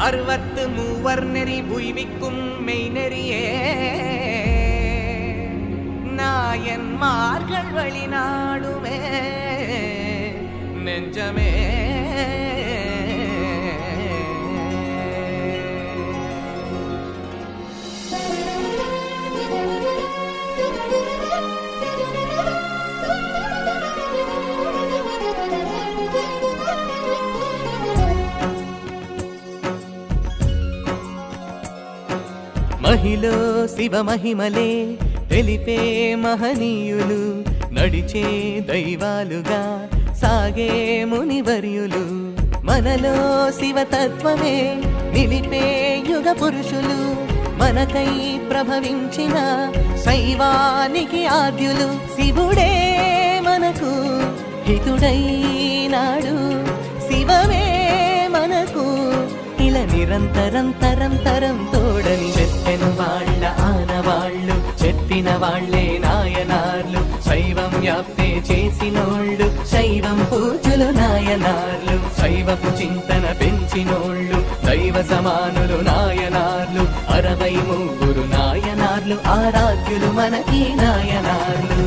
அறுவத்து மூவர் நெறி புய்விக்கும் மெய்நெறியே நாயன்மார்கள் வழி நாடுமே நெஞ்சமே. మహిలో శివ మహిమలే తెలిపే మహనీయులు, నడిచే దైవాలుగా సాగే మునివర్యులు, మనలో శివతత్వమే నిలిపే యుగ పురుషులు, మనకై ప్రభవించిన శైవానికి ఆద్యులు. శివుడే మనకు హితుడైనాడు, శివమే మనకు ఇలా నిరంతరం తరం తరం తోడని చెప్పెను వాళ్ళ ఆనవాళ్ళు, చెప్పిన వాళ్లే నాయనార్లు. శైవం వ్యాప్తే చేసినోళ్ళు, శైవం పూజలు నాయనార్లు. శైవపు చింతన పెంచినోళ్ళు, దైవ సమానులు నాయనార్లు. 63 నాయనార్లు, ఆరాధ్యులు మనకి నాయనార్లు.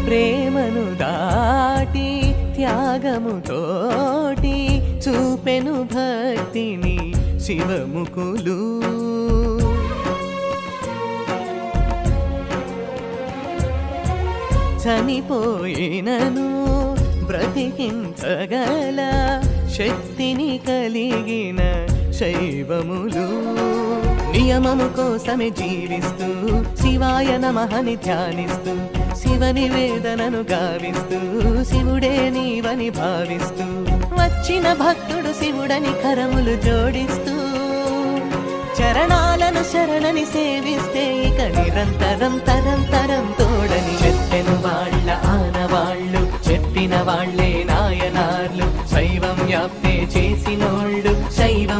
ప్రేమను దాటి త్యాగముతోటి చూపెను భక్తిని శివముకులు. చనిపోయినను బ్రతికించగల శక్తిని కలిగిన శైవములు. నియమము కోసమే జీవిస్తూ శివాయ నమఃని ధ్యానిస్తూ, శివ నివేదనను గావిస్తూ శివుడే నీవని భావిస్తూ, వచ్చిన భక్తుడు శివుడని కరములు జోడిస్తూ, చరణాలను శరణని సేవిస్తే ఇక నిరంతరం తరం తరం తోడని చెప్పెను వాళ్ళ ఆనవాళ్ళు, చెప్పిన వాళ్లే నాయనార్లు. శైవం వ్యాప్తే చేసినోళ్ళు, శైవం